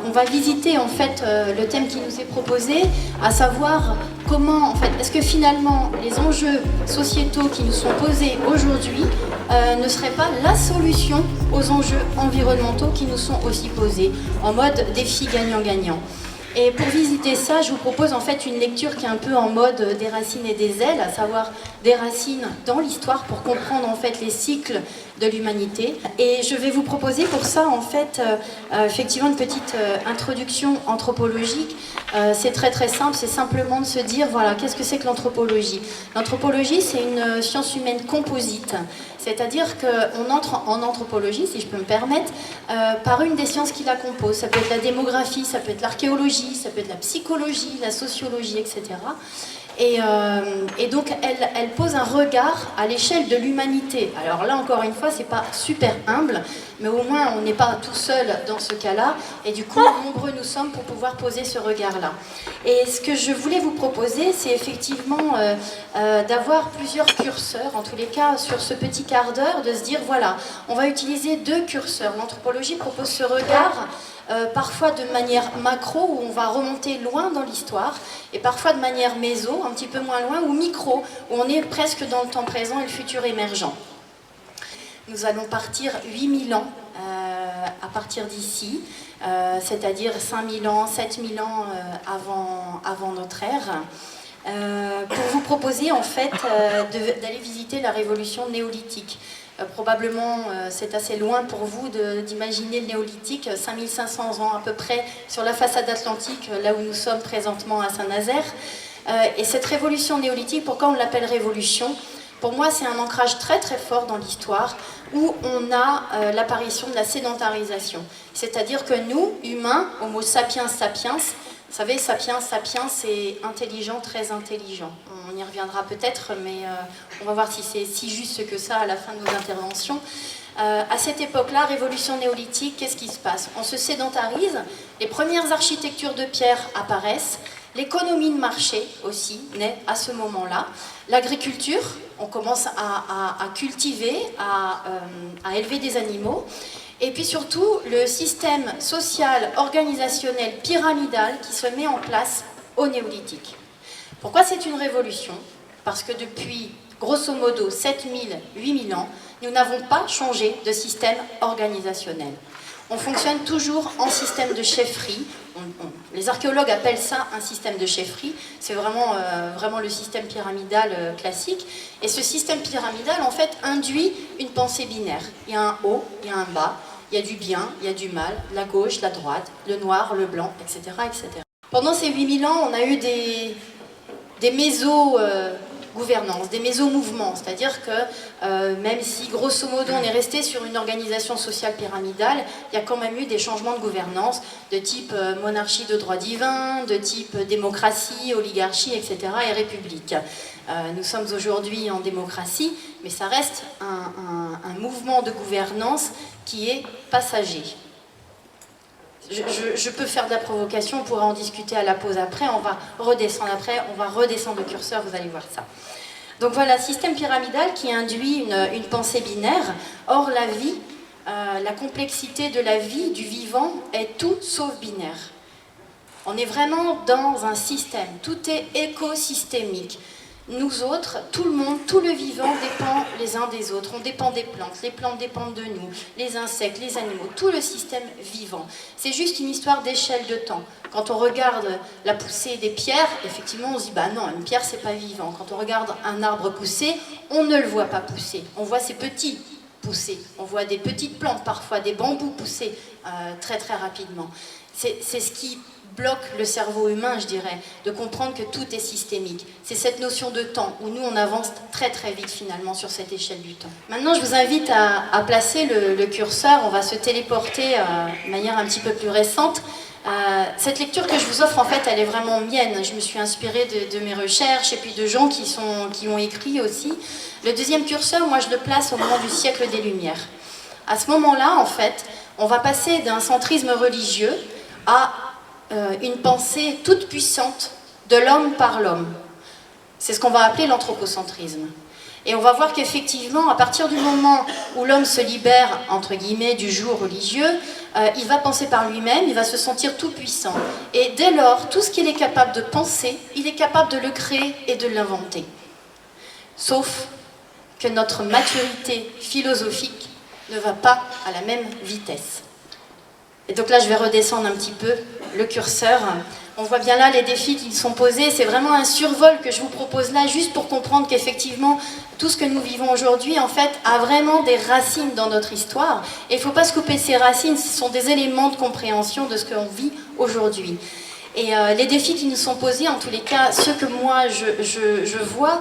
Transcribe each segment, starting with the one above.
On va visiter en fait le thème qui nous est proposé, à savoir comment, en fait, est-ce que finalement les enjeux sociétaux qui nous sont posés aujourd'hui ne seraient pas la solution aux enjeux environnementaux qui nous sont aussi posés, en mode défi gagnant-gagnant. Et pour visiter ça, je vous propose en fait une lecture qui est un peu en mode des racines et des ailes, à savoir des racines dans l'histoire pour comprendre en fait les cycles de l'humanité. Et je vais vous proposer pour ça en fait effectivement une petite introduction anthropologique. C'est très simple, c'est simplement de se dire voilà, qu'est-ce que c'est que l'anthropologie? L'anthropologie, c'est une science humaine composite. C'est-à-dire qu'on entre en anthropologie, si je peux me permettre, par une des sciences qui la composent. Ça peut être la démographie, ça peut être l'archéologie, ça peut être la psychologie, la sociologie, etc. Et donc, elle pose un regard à l'échelle de l'humanité. Alors là, encore une fois, c'est pas super humble, mais au moins, on n'est pas tout seul dans ce cas-là. Et du coup, nombreux nous sommes pour pouvoir poser ce regard-là. Et ce que je voulais vous proposer, c'est effectivement d'avoir plusieurs curseurs, en tous les cas, sur ce petit quart d'heure, de se dire, voilà, on va utiliser deux curseurs. L'anthropologie propose ce regard parfois de manière macro, où on va remonter loin dans l'histoire, et parfois de manière méso, un petit peu moins loin, ou micro, où on est presque dans le temps présent et le futur émergent. Nous allons partir 8000 ans à partir d'ici, c'est-à-dire 5000 ans, 7000 ans avant notre ère, pour vous proposer en fait d'aller visiter la révolution néolithique. Probablement, c'est assez loin pour vous d'imaginer le néolithique, 5500 ans à peu près sur la façade atlantique, là où nous sommes présentement à Saint-Nazaire. Et cette révolution néolithique, pourquoi on l'appelle révolution? Pour moi, c'est un ancrage très fort dans l'histoire où on a l'apparition de la sédentarisation. C'est-à-dire que nous, humains, Homo sapiens sapiens, vous savez, sapiens, c'est intelligent, très intelligent. On y reviendra peut-être, mais on va voir si c'est si juste que ça à la fin de nos interventions. À cette époque-là, révolution néolithique, qu'est-ce qui se passe? On se sédentarise, les premières architectures de pierre apparaissent, l'économie de marché aussi naît à ce moment-là, l'agriculture, on commence à cultiver, à élever des animaux, et puis surtout le système social, organisationnel, pyramidal qui se met en place au néolithique. Pourquoi c'est une révolution? Parce que depuis, grosso modo, 7000, 8000 ans, nous n'avons pas changé de système organisationnel. On fonctionne toujours en système de chefferie. Les archéologues appellent ça un système de chefferie. C'est vraiment le système pyramidal classique. Et ce système pyramidal, en fait, induit une pensée binaire. Il y a un haut, il y a un bas, il y a du bien, il y a du mal, la gauche, la droite, le noir, le blanc, etc. etc. Pendant ces 8000 ans, on a eu des méso-gouvernances, des méso-mouvements, c'est-à-dire que même si grosso modo on est resté sur une organisation sociale pyramidale, il y a quand même eu des changements de gouvernance de type monarchie de droit divin, de type démocratie, oligarchie, etc. et république. Nous sommes aujourd'hui en démocratie, mais ça reste un mouvement de gouvernance qui est passager. Je peux faire de la provocation, on pourra en discuter à la pause après, on va redescendre le curseur, vous allez voir ça. Donc voilà, système pyramidal qui induit une pensée binaire. Or la vie, la complexité de la vie, du vivant, est tout sauf binaire. On est vraiment dans un système, tout est écosystémique. Nous autres, tout le monde, tout le vivant dépend les uns des autres. On dépend des plantes, les plantes dépendent de nous, les insectes, les animaux, tout le système vivant. C'est juste une histoire d'échelle de temps. Quand on regarde la poussée des pierres, effectivement on se dit bah non, une pierre c'est pas vivant. Quand on regarde un arbre pousser, on ne le voit pas pousser. On voit ses petits pousser. On voit des petites plantes parfois, des bambous pousser très rapidement. C'est ce qui bloque le cerveau humain, je dirais, de comprendre que tout est systémique. C'est cette notion de temps, où nous on avance très vite finalement sur cette échelle du temps. Maintenant je vous invite à placer le curseur, on va se téléporter de manière un petit peu plus récente. Cette lecture que je vous offre en fait elle est vraiment mienne, je me suis inspirée de mes recherches et puis de gens qui ont écrit aussi. Le deuxième curseur, moi je le place au moment du siècle des Lumières. À ce moment-là en fait, on va passer d'un centrisme religieux à une pensée toute puissante de l'homme par l'homme. C'est ce qu'on va appeler l'anthropocentrisme. Et on va voir qu'effectivement, à partir du moment où l'homme se libère, entre guillemets, du joug religieux, il va penser par lui-même, il va se sentir tout puissant. Et dès lors, tout ce qu'il est capable de penser, il est capable de le créer et de l'inventer. Sauf que notre maturité philosophique ne va pas à la même vitesse. Et donc là, je vais redescendre un petit peu le curseur. On voit bien là les défis qui sont posés. C'est vraiment un survol que je vous propose là, juste pour comprendre qu'effectivement, tout ce que nous vivons aujourd'hui, en fait, a vraiment des racines dans notre histoire. Et il ne faut pas se couper ces racines, ce sont des éléments de compréhension de ce qu'on vit aujourd'hui. Et les défis qui nous sont posés, en tous les cas, ceux que moi je vois,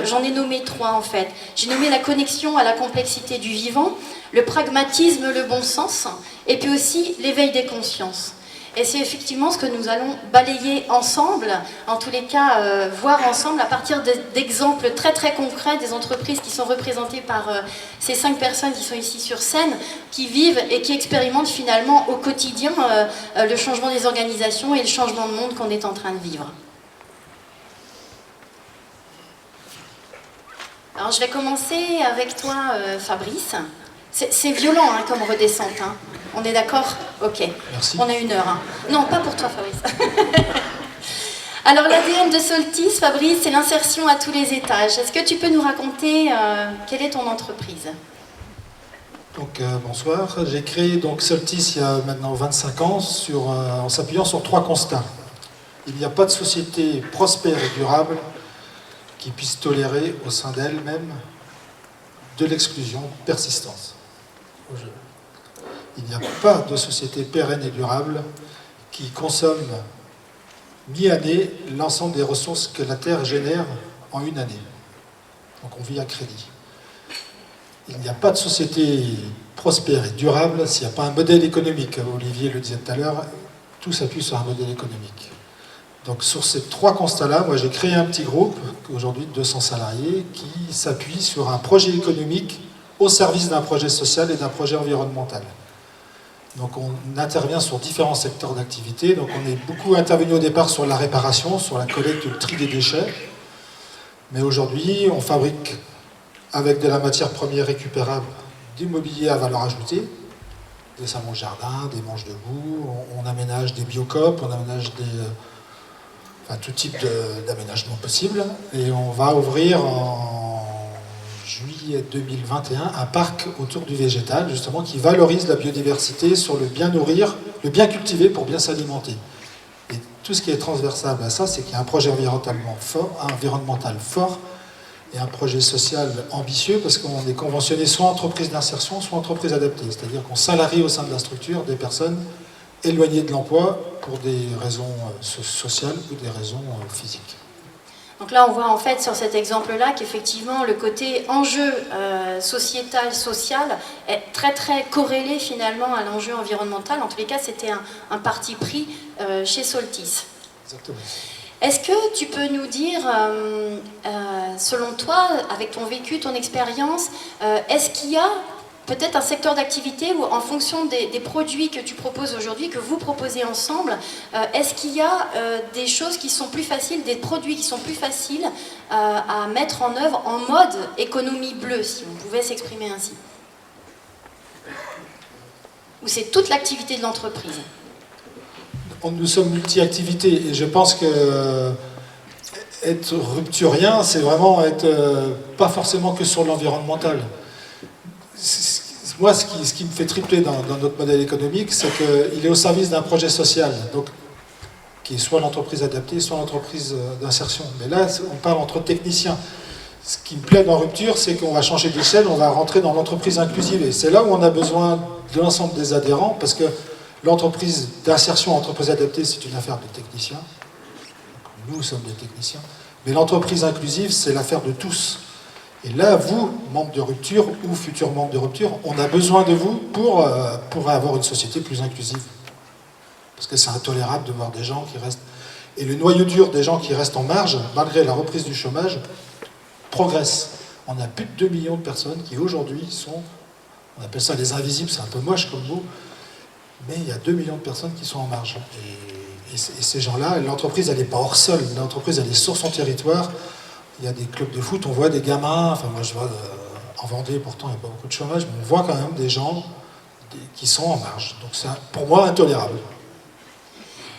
j'en ai nommé 3 en fait. J'ai nommé la connexion à la complexité du vivant, le pragmatisme, le bon sens, et puis aussi l'éveil des consciences. Et c'est effectivement ce que nous allons balayer ensemble, en tous les cas voir ensemble à partir d'exemples très très concrets des entreprises qui sont représentées par ces 5 personnes qui sont ici sur scène, qui vivent et qui expérimentent finalement au quotidien le changement des organisations et le changement de monde qu'on est en train de vivre. Alors je vais commencer avec toi Fabrice. C'est violent hein, comme redescente, hein. On est d'accord? Ok. Merci. On a 1 heure. Hein. Non, pas pour toi Fabrice. Alors l'ADN de Soltis, Fabrice, c'est l'insertion à tous les étages. Est-ce que tu peux nous raconter quelle est ton entreprise? Donc bonsoir, j'ai créé donc Soltis il y a maintenant 25 ans en s'appuyant sur 3 constats. Il n'y a pas de société prospère et durable qui puisse tolérer au sein d'elle-même de l'exclusion persistante. Il n'y a pas de société pérenne et durable qui consomme mi-année l'ensemble des ressources que la Terre génère en 1 année. Donc on vit à crédit. Il n'y a pas de société prospère et durable s'il n'y a pas un modèle économique. Olivier le disait tout à l'heure, tout s'appuie sur un modèle économique. Donc sur ces 3 constats-là, moi j'ai créé un petit groupe, aujourd'hui de 200 salariés, qui s'appuie sur un projet économique au service d'un projet social et d'un projet environnemental. Donc on intervient sur différents secteurs d'activité. Donc on est beaucoup intervenu au départ sur la réparation, sur la collecte et le tri des déchets. Mais aujourd'hui, on fabrique avec de la matière première récupérable du mobilier à valeur ajoutée, des savons de jardin, des manches de boue, on aménage des biocopes, on aménage tout type d'aménagement possible. Et on va ouvrir en juillet 2021 un parc autour du végétal, justement, qui valorise la biodiversité sur le bien nourrir, le bien cultiver pour bien s'alimenter. Et tout ce qui est transversable à ça, c'est qu'il y a un projet environnemental fort et un projet social ambitieux, parce qu'on est conventionné soit entreprise d'insertion, soit entreprise adaptée. C'est-à-dire qu'on salarie au sein de la structure des personnes éloignées de l'emploi pour des raisons sociales ou des raisons physiques. Donc là, on voit en fait sur cet exemple-là qu'effectivement le côté enjeu sociétal, social est très très corrélé finalement à l'enjeu environnemental. En tous les cas, c'était un parti pris chez Soltis. Exactement. Est-ce que tu peux nous dire, selon toi, avec ton vécu, ton expérience, est-ce qu'il y a peut-être un secteur d'activité où, en fonction des produits que tu proposes aujourd'hui, que vous proposez ensemble, est-ce qu'il y a des choses qui sont plus faciles, des produits qui sont plus faciles à mettre en œuvre en mode économie bleue, si on pouvait s'exprimer ainsi? Ou c'est toute l'activité de l'entreprise? Nous sommes multi-activités et je pense que être rupturien, c'est vraiment être pas forcément que sur l'environnemental. Moi, ce qui me fait tripler dans notre modèle économique, c'est qu'il est au service d'un projet social, donc, qui est soit l'entreprise adaptée, soit l'entreprise d'insertion. Mais là, on parle entre techniciens. Ce qui me plaît dans Rupture, c'est qu'on va changer d'échelle, on va rentrer dans l'entreprise inclusive. Et c'est là où on a besoin de l'ensemble des adhérents, parce que l'entreprise d'insertion, entreprise adaptée, c'est une affaire de techniciens. Nous sommes des techniciens. Mais l'entreprise inclusive, c'est l'affaire de tous. Et là, vous, membres de Rupture ou futurs membres de Rupture, on a besoin de vous pour avoir une société plus inclusive. Parce que c'est intolérable de voir des gens qui restent... Et le noyau dur des gens qui restent en marge, malgré la reprise du chômage, progresse. On a plus de 2 millions de personnes qui aujourd'hui sont, on appelle ça les invisibles, c'est un peu moche comme mot, mais il y a 2 millions de personnes qui sont en marge. Et ces gens-là, l'entreprise, elle n'est pas hors sol, l'entreprise, elle est sur son territoire. Il y a des clubs de foot, on voit des gamins, enfin moi je vois En Vendée, pourtant, il n'y a pas beaucoup de chômage, mais on voit quand même des gens qui sont en marge. Donc c'est pour moi intolérable.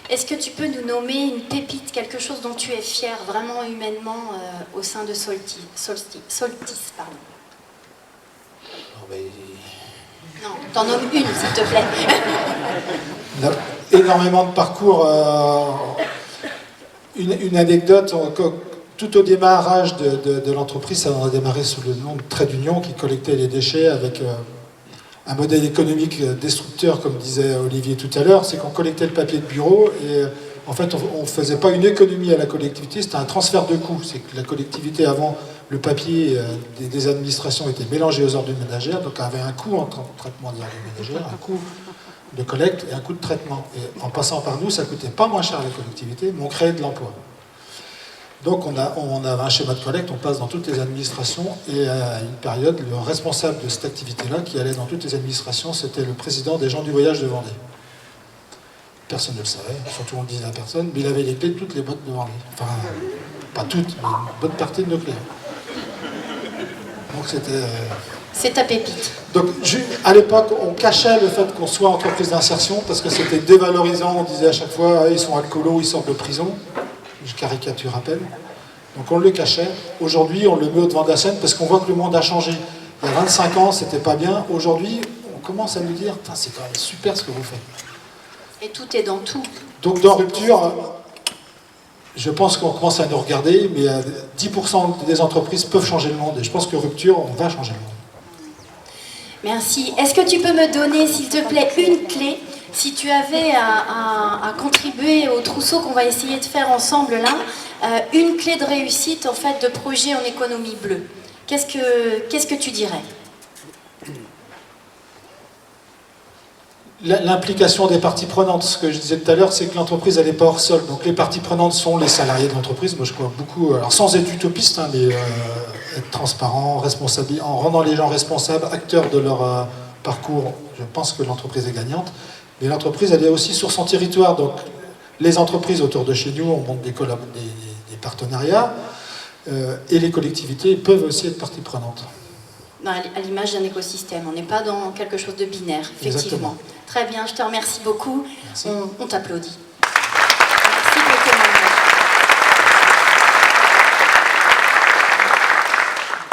Est-ce que tu peux nous nommer une pépite, quelque chose dont tu es fier, vraiment humainement, au sein de Soltis, pardon. Non, mais... Non, t'en nommes une, s'il te plaît. Il y a énormément de parcours. Une anecdote, tout au démarrage de l'entreprise, ça a démarré sous le nom de Trait d'Union qui collectait les déchets avec un modèle économique destructeur, comme disait Olivier tout à l'heure, c'est qu'on collectait le papier de bureau et en fait on ne faisait pas une économie à la collectivité, c'était un transfert de coûts. C'est que la collectivité, avant, le papier des administrations était mélangé aux ordures ménagères, donc avait un coût en traitement des ordures ménagères, un coût de collecte et un coût de traitement. Et en passant par nous, ça ne coûtait pas moins cher à la collectivité, mais on créait de l'emploi. Donc on avait un schéma de collecte, on passe dans toutes les administrations, et à une période, le responsable de cette activité-là, qui allait dans toutes les administrations, c'était le président des gens du voyage de Vendée. Personne ne le savait, surtout on le disait à personne, mais il avait les clés de toutes les boîtes de Vendée. Enfin, pas toutes, mais une bonne partie de nos clients. Donc c'était... C'est ta pépite. Donc à l'époque, on cachait le fait qu'on soit entreprise d'insertion, parce que c'était dévalorisant, on disait à chaque fois, ah, ils sont alcoolos, ils sortent de prison. Je caricature à peine. Donc on le cachait. Aujourd'hui, on le met au devant de la scène parce qu'on voit que le monde a changé. Il y a 25 ans, c'était pas bien. Aujourd'hui, on commence à nous dire, c'est quand même super ce que vous faites. Et tout est dans tout. Donc dans Rupture, je pense qu'on commence à nous regarder, mais 10% des entreprises peuvent changer le monde. Et je pense que Rupture, on va changer le monde. Merci. Est-ce que tu peux me donner, s'il te plaît, une clé, si tu avais à contribuer au trousseau qu'on va essayer de faire ensemble là, une clé de réussite en fait de projet en économie bleue. Qu'est-ce que tu dirais? L'implication des parties prenantes. Ce que je disais tout à l'heure, c'est que l'entreprise, elle n'est pas hors sol. Donc les parties prenantes sont les salariés de l'entreprise. Moi, je crois beaucoup, alors sans être utopiste, hein, mais être transparent, responsable, en rendant les gens responsables, acteurs de leur parcours. Je pense que l'entreprise est gagnante. Mais l'entreprise, elle est aussi sur son territoire. Donc les entreprises autour de chez nous, on monte des partenariats. Et les collectivités peuvent aussi être partie prenante. À l'image d'un écosystème, on n'est pas dans quelque chose de binaire, effectivement. Exactement. Très bien, je te remercie beaucoup. Merci. On t'applaudit. Merci beaucoup.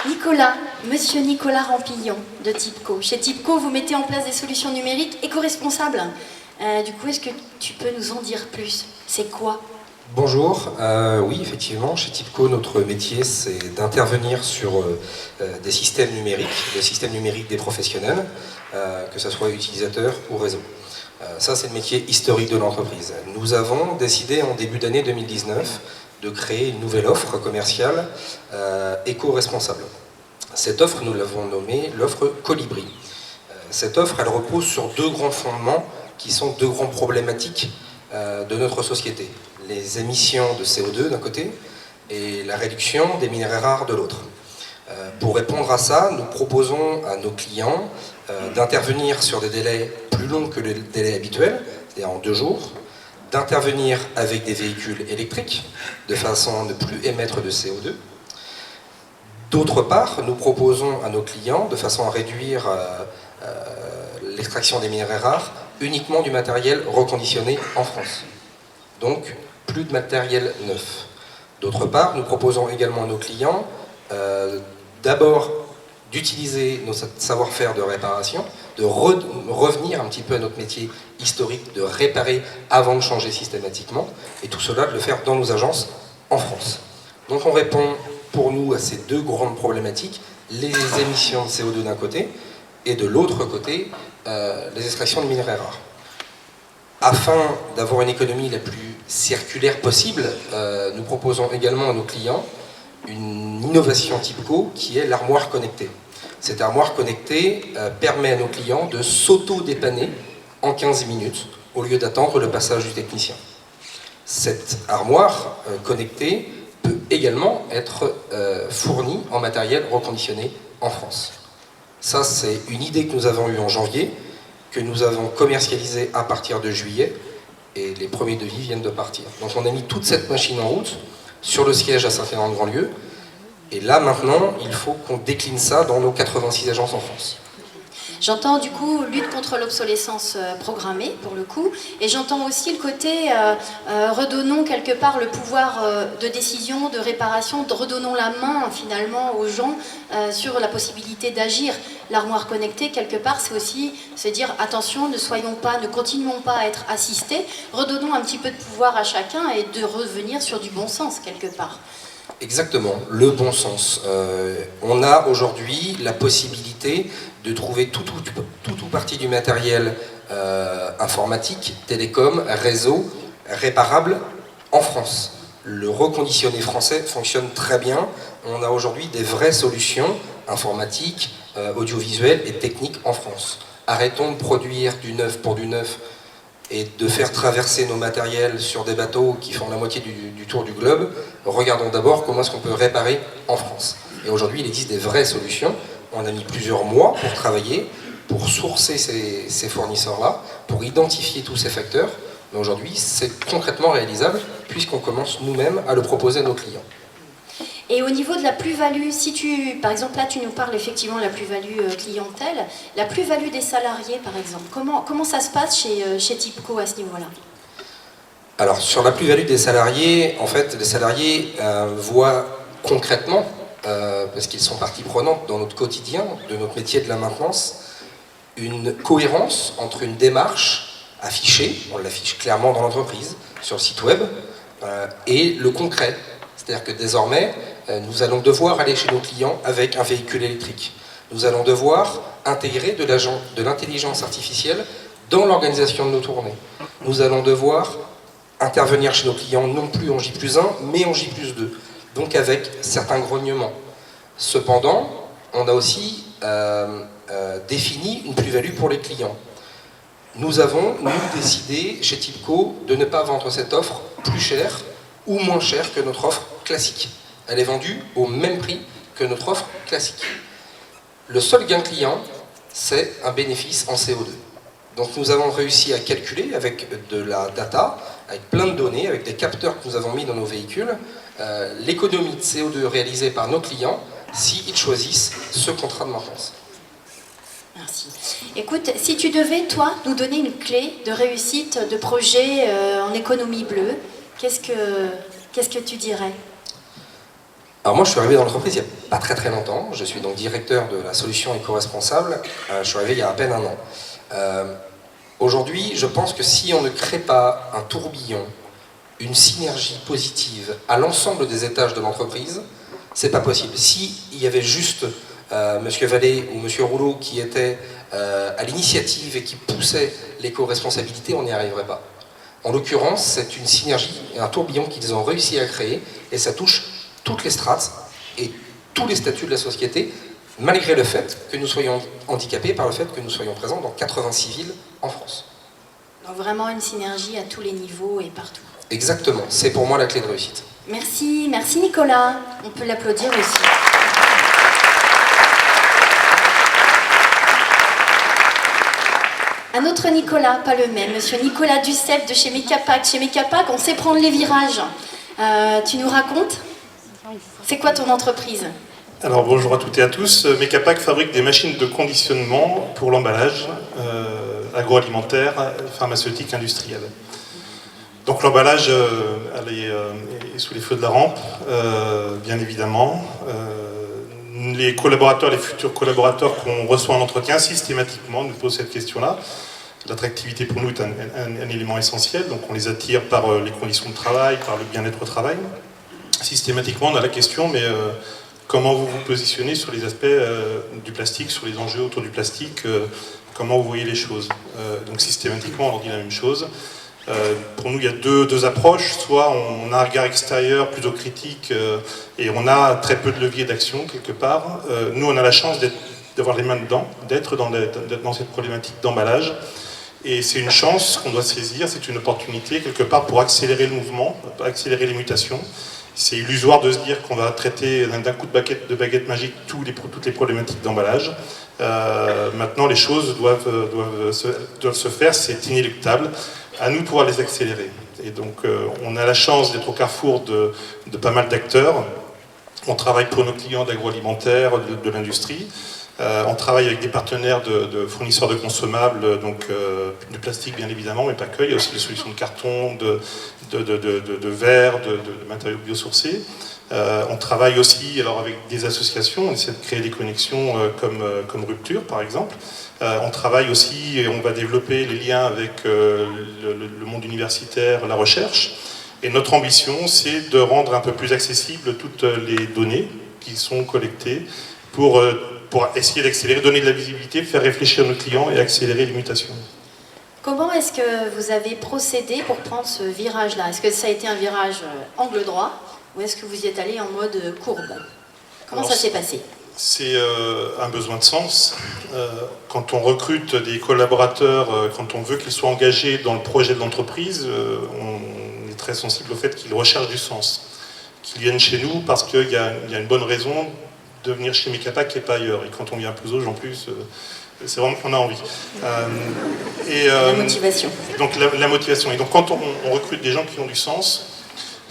Nicolas, monsieur Nicolas Rampillon de Tipco. Chez Tipco, vous mettez en place des solutions numériques éco-responsables. Du coup, est-ce que tu peux nous en dire plus? C'est quoi? Bonjour, oui effectivement, chez Tipco, notre métier c'est d'intervenir sur des systèmes numériques, des systèmes numériques des professionnels, que ce soit utilisateurs ou réseau. Ça c'est le métier historique de l'entreprise. Nous avons décidé en début d'année 2019 de créer une nouvelle offre commerciale éco-responsable. Cette offre, nous l'avons nommée l'offre Colibri. Cette offre, elle repose sur deux grands fondements qui sont deux grandes problématiques de notre société. Les émissions de CO2 d'un côté et la réduction des minerais rares de l'autre. Pour répondre à ça, nous proposons à nos clients d'intervenir sur des délais plus longs que le délai habituel, c'est-à-dire en 2 jours, d'intervenir avec des véhicules électriques de façon à ne plus émettre de CO2. D'autre part, nous proposons à nos clients, de façon à réduire l'extraction des minerais rares, uniquement du matériel reconditionné en France. Donc, plus de matériel neuf. D'autre part, nous proposons également à nos clients d'abord d'utiliser nos savoir-faire de réparation, de revenir un petit peu à notre métier historique, de réparer avant de changer systématiquement, et tout cela de le faire dans nos agences en France. Donc on répond pour nous à ces deux grandes problématiques, les émissions de CO2 d'un côté, et de l'autre côté, les extractions de minerais rares. Afin d'avoir une économie la plus circulaire possible, nous proposons également à nos clients une innovation Tipco qui est l'armoire connectée. Cette armoire connectée permet à nos clients de s'auto-dépanner en 15 minutes au lieu d'attendre le passage du technicien. Cette armoire connectée peut également être fournie en matériel reconditionné en France. Ça, c'est une idée que nous avons eue en janvier, que nous avons commercialisé à partir de juillet, et les premiers devis viennent de partir. Donc on a mis toute cette machine en route sur le siège à Saint-Fernand-de-Grandlieu, Et là, maintenant, il faut qu'on décline ça dans nos 86 agences en France. J'entends du coup lutte contre l'obsolescence programmée pour le coup, et j'entends aussi le côté redonnons quelque part le pouvoir de décision, de réparation, redonnons la main finalement aux gens sur la possibilité d'agir. L'armoire connectée quelque part c'est aussi se dire attention, ne continuons pas à être assistés, redonnons un petit peu de pouvoir à chacun et de revenir sur du bon sens quelque part. Exactement, le bon sens. On a aujourd'hui la possibilité de trouver tout ou partie du matériel informatique, télécom, réseau, réparable en France. Le reconditionné français fonctionne très bien. On a aujourd'hui des vraies solutions informatiques, audiovisuelles et techniques en France. Arrêtons de produire du neuf pour du neuf et de faire traverser nos matériels sur des bateaux qui font la moitié du tour du globe. Regardons d'abord comment est-ce qu'on peut réparer en France. Et aujourd'hui, il existe des vraies solutions. On a mis plusieurs mois pour travailler, pour sourcer ces fournisseurs-là, pour identifier tous ces facteurs. Mais aujourd'hui, c'est concrètement réalisable puisqu'on commence nous-mêmes à le proposer à nos clients. Et au niveau de la plus-value, par exemple là tu nous parles effectivement de la plus-value clientèle, la plus-value des salariés par exemple, comment ça se passe chez Tipco à ce niveau-là? Alors sur la plus-value des salariés, en fait les salariés voient concrètement, parce qu'ils sont partie prenante dans notre quotidien, de notre métier de la maintenance, une cohérence entre une démarche affichée, on l'affiche clairement dans l'entreprise, sur le site web, et le concret. C'est-à-dire que désormais, nous allons devoir aller chez nos clients avec un véhicule électrique. Nous allons devoir intégrer de l'intelligence artificielle dans l'organisation de nos tournées. Nous allons devoir intervenir chez nos clients non plus en J+1, mais en J+2, donc avec certains grognements. Cependant, on a aussi défini une plus-value pour les clients. Nous avons, décidé chez Tipco de ne pas vendre cette offre plus chère ou moins chère que notre offre classique. Elle est vendue au même prix que notre offre classique. Le seul gain client, c'est un bénéfice en CO2. Donc nous avons réussi à calculer avec de la data, avec plein de données, avec des capteurs que nous avons mis dans nos véhicules, l'économie de CO2 réalisée par nos clients s'ils choisissent ce contrat de maintenance. Merci. Écoute, si tu devais, toi, nous donner une clé de réussite de projet en économie bleue, qu'est-ce que tu dirais? Alors moi je suis arrivé dans l'entreprise il n'y a pas très longtemps, je suis donc directeur de la solution éco-responsable, je suis arrivé il y a à peine un an. Aujourd'hui je pense que si on ne crée pas un tourbillon, une synergie positive à l'ensemble des étages de l'entreprise, c'est pas possible. S'il y avait juste Monsieur Vallée ou Monsieur Rouleau qui étaient à l'initiative et qui poussaient l'éco-responsabilité, on n'y arriverait pas. En l'occurrence, c'est une synergie et un tourbillon qu'ils ont réussi à créer et ça touche toutes les strates et tous les statuts de la société, malgré le fait que nous soyons handicapés par le fait que nous soyons présents dans 86 villes en France. Donc vraiment une synergie à tous les niveaux et partout. Exactement, c'est pour moi la clé de réussite. Merci Nicolas, on peut l'applaudir aussi. Un autre Nicolas, pas le même, monsieur Nicolas Duceppe de chez Mecapac. Chez Mecapac, on sait prendre les virages. Tu nous racontes? C'est quoi ton entreprise? Alors bonjour à toutes et à tous. Mecapac fabrique des machines de conditionnement pour l'emballage agroalimentaire, pharmaceutique, industriel. Donc l'emballage est sous les feux de la rampe, bien évidemment. Les collaborateurs, les futurs collaborateurs qu'on reçoit en entretien, systématiquement nous posent cette question-là. L'attractivité pour nous est un élément essentiel, donc on les attire par les conditions de travail, par le bien-être au travail. Systématiquement, on a la question, mais comment vous vous positionnez sur les aspects du plastique, sur les enjeux autour du plastique, comment vous voyez les choses. Donc systématiquement, on leur dit la même chose. Pour nous, il y a deux approches. Soit on a un regard extérieur plutôt critique et on a très peu de levier d'action quelque part. Nous, on a la chance d'avoir les mains dedans, d'être dans cette problématique d'emballage. Et c'est une chance qu'on doit saisir, c'est une opportunité quelque part pour accélérer le mouvement, accélérer les mutations. C'est illusoire de se dire qu'on va traiter d'un coup de baguette magique toutes les problématiques d'emballage. Maintenant, les choses doivent se faire, c'est inéluctable. À nous de pouvoir les accélérer. Et donc, on a la chance d'être au carrefour de pas mal d'acteurs. On travaille pour nos clients d'agroalimentaire, de l'industrie. On travaille avec des partenaires de fournisseurs de consommables, donc de plastique bien évidemment, mais pas que. Il y a aussi des solutions de carton, de verre, de matériaux biosourcés. On travaille aussi alors, avec des associations, on essaie de créer des connexions comme Rupture par exemple. On travaille aussi et on va développer les liens avec le monde universitaire, la recherche. Et notre ambition, c'est de rendre un peu plus accessibles toutes les données qui sont collectées pour essayer d'accélérer, donner de la visibilité, faire réfléchir nos clients et accélérer les mutations. Comment est-ce que vous avez procédé pour prendre ce virage-là? Est-ce que ça a été un virage angle droit ou est-ce que vous y êtes allé en mode courbe? Comment ça s'est passé? C'est un besoin de sens. Quand on recrute des collaborateurs, quand on veut qu'ils soient engagés dans le projet de l'entreprise, on est très sensible au fait qu'ils recherchent du sens. Qu'ils viennent chez nous parce qu'il y a une bonne raison de venir chez Mekapak et pas ailleurs. Et quand on vient à Pouzauges, en plus, c'est vraiment qu'on a envie. La motivation. Donc la motivation. Et donc quand on recrute des gens qui ont du sens,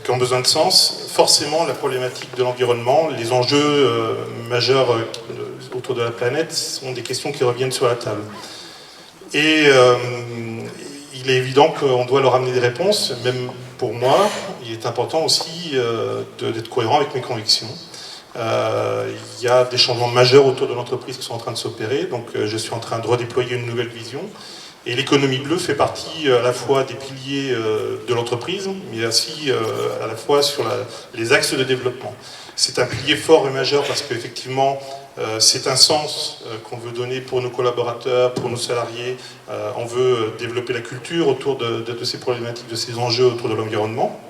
qui ont besoin de sens, forcément la problématique de l'environnement, les enjeux majeurs autour de la planète sont des questions qui reviennent sur la table. Et il est évident qu'on doit leur amener des réponses, même pour moi, il est important aussi d'être cohérent avec mes convictions. Il y a des changements majeurs autour de l'entreprise qui sont en train de s'opérer, donc je suis en train de redéployer une nouvelle vision. Et l'économie bleue fait partie à la fois des piliers de l'entreprise, mais aussi à la fois sur les axes de développement. C'est un pilier fort et majeur parce qu'effectivement, c'est un sens qu'on veut donner pour nos collaborateurs, pour nos salariés. On veut développer la culture autour de ces problématiques, de ces enjeux autour de l'environnement.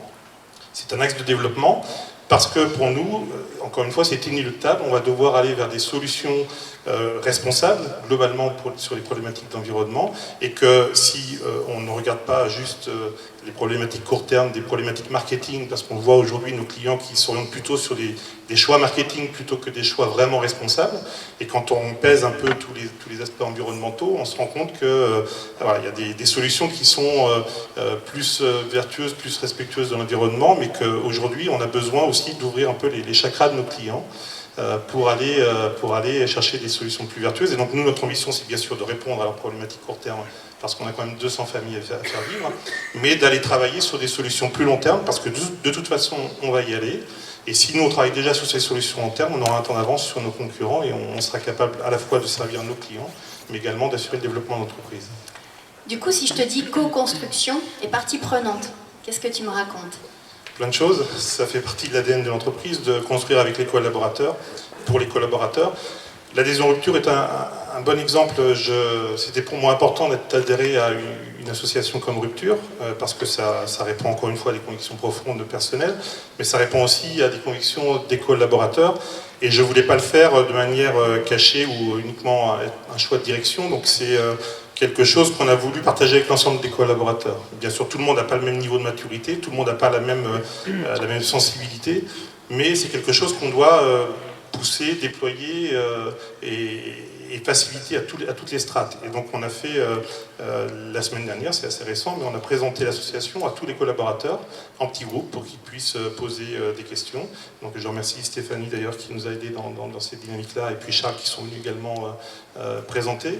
C'est un axe de développement. Parce que pour nous, encore une fois, c'est inéluctable, on va devoir aller vers des solutions responsables, globalement sur les problématiques d'environnement, et que si on ne regarde pas juste les problématiques court terme, des problématiques marketing, parce qu'on voit aujourd'hui nos clients qui s'orientent plutôt sur des choix marketing plutôt que des choix vraiment responsables, et quand on pèse un peu tous les aspects environnementaux, on se rend compte que voilà, il y a des solutions qui sont plus vertueuses, plus respectueuses de l'environnement, mais qu'aujourd'hui on a besoin aussi d'ouvrir un peu les chakras de nos clients pour aller chercher des solutions plus vertueuses. Et donc nous, notre ambition, c'est bien sûr de répondre à leurs problématiques court terme, parce qu'on a quand même 200 familles à faire vivre, mais d'aller travailler sur des solutions plus long terme, parce que de toute façon, on va y aller. Et si nous, on travaille déjà sur ces solutions long terme, on aura un temps d'avance sur nos concurrents et on sera capable à la fois de servir nos clients, mais également d'assurer le développement de l'entreprise. Du coup, si je te dis co-construction et partie prenante, qu'est-ce que tu me racontes? Plein de choses, ça fait partie de l'ADN de l'entreprise, de construire avec les collaborateurs, pour les collaborateurs. L'adhésion Rupture est un bon exemple. C'était pour moi important d'être adhéré à une association comme Rupture, parce que ça répond encore une fois à des convictions profondes de personnel, mais ça répond aussi à des convictions des collaborateurs. Et je ne voulais pas le faire de manière cachée ou uniquement un choix de direction. Donc c'est quelque chose qu'on a voulu partager avec l'ensemble des collaborateurs. Bien sûr, tout le monde n'a pas le même niveau de maturité, tout le monde n'a pas la même sensibilité, mais c'est quelque chose qu'on doit pousser, déployer et faciliter à toutes les strates. Et donc on a fait, la semaine dernière, c'est assez récent, mais on a présenté l'association à tous les collaborateurs en petits groupes pour qu'ils puissent poser des questions. Donc je remercie Stéphanie d'ailleurs qui nous a aidés dans cette dynamique-là, et puis Charles qui sont venus également présenter.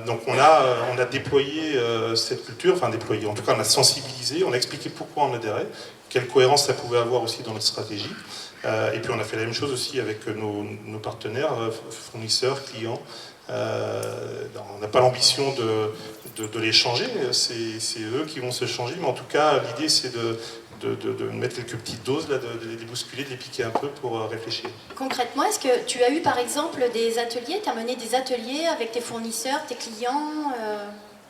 Donc on a déployé cette culture, enfin déployé, en tout cas on a sensibilisé, on a expliqué pourquoi on adhérait, quelle cohérence ça pouvait avoir aussi dans notre stratégie. Et puis on a fait la même chose aussi avec nos partenaires, fournisseurs, clients. On n'a pas l'ambition de les changer, c'est eux qui vont se changer, mais en tout cas l'idée c'est de mettre quelques petites doses, là, de les bousculer, de les piquer un peu pour réfléchir. Concrètement, est-ce que tu as eu par exemple des ateliers, tu as mené des ateliers avec tes fournisseurs, tes clients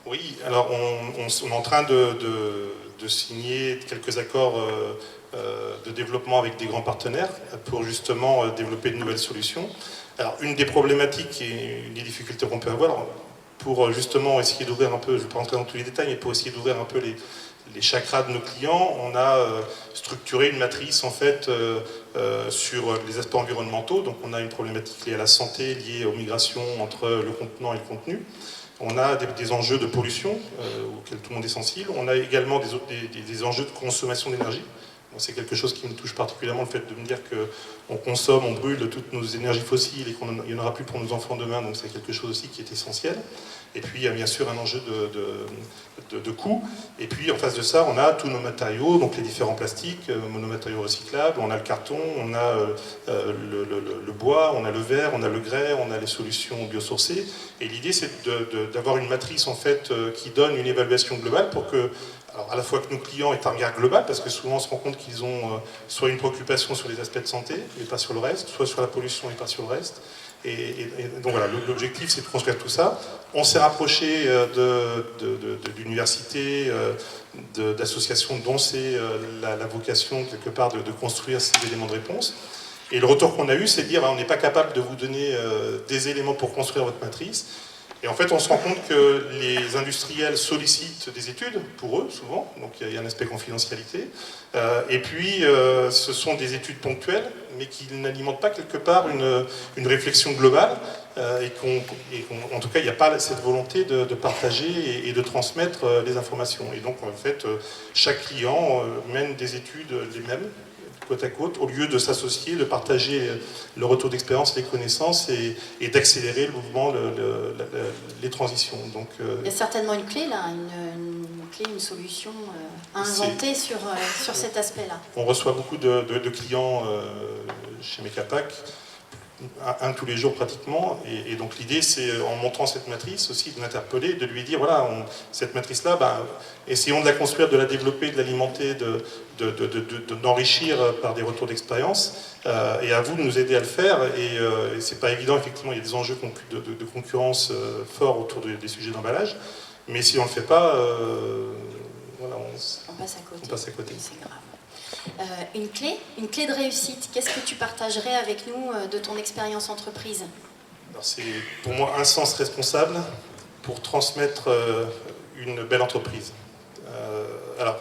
Oui, alors on est en train de signer quelques accords de développement avec des grands partenaires pour justement développer de nouvelles solutions. Alors une des problématiques et une des difficultés qu'on peut avoir pour justement essayer d'ouvrir un peu, je ne vais pas rentrer dans tous les détails, mais pour essayer d'ouvrir un peu les chakras de nos clients, on a structuré une matrice en fait sur les aspects environnementaux. Donc on a une problématique liée à la santé, liée aux migrations entre le contenant et le contenu. On a des enjeux de pollution auxquels tout le monde est sensible. On a également des enjeux de consommation d'énergie. C'est quelque chose qui me touche particulièrement, le fait de me dire qu'on consomme, on brûle toutes nos énergies fossiles et qu'il n'y en aura plus pour nos enfants demain, donc c'est quelque chose aussi qui est essentiel. Et puis il y a bien sûr un enjeu de coût. Et puis en face de ça, on a tous nos matériaux, donc les différents plastiques, monomatériaux recyclables, on a le carton, on a le bois, on a le verre, on a le grès, on a les solutions biosourcées. Et l'idée c'est d'avoir une matrice en fait qui donne une évaluation globale pour que, alors à la fois que nos clients aient un regard global, parce que souvent on se rend compte qu'ils ont soit une préoccupation sur les aspects de santé, mais pas sur le reste, soit sur la pollution et pas sur le reste. Et donc voilà, l'objectif c'est de construire tout ça. On s'est rapproché d'universités, d'associations dont c'est la vocation quelque part de construire ces éléments de réponse. Et le retour qu'on a eu, c'est de dire on n'est pas capable de vous donner des éléments pour construire votre matrice. Et en fait, on se rend compte que les industriels sollicitent des études, pour eux, souvent, donc il y a un aspect confidentialité. Et puis, ce sont des études ponctuelles, mais qui n'alimentent pas quelque part une réflexion globale, en tout cas, il n'y a pas cette volonté de partager et de transmettre les informations. Et donc, en fait, chaque client mène des études les mêmes, côte à côte, au lieu de s'associer, de partager le retour d'expérience, les connaissances et d'accélérer le mouvement, les transitions. Donc, il y a certainement une clé là, une solution à inventer sur cet aspect-là. On reçoit beaucoup de clients chez Mecapac, un tous les jours pratiquement, et donc l'idée c'est en montrant cette matrice aussi de l'interpeller, de lui dire voilà, cette matrice-là, essayons de la construire, de la développer, de l'alimenter, d'enrichir par des retours d'expérience, et à vous de nous aider à le faire, et c'est pas évident, effectivement, il y a des enjeux de concurrence forts autour des sujets d'emballage, mais si on le fait pas, voilà, on passe à côté. On passe à côté. C'est grave. Une clé de réussite, qu'est-ce que tu partagerais avec nous de ton expérience entreprise? C'est pour moi un sens responsable pour transmettre une belle entreprise. Alors,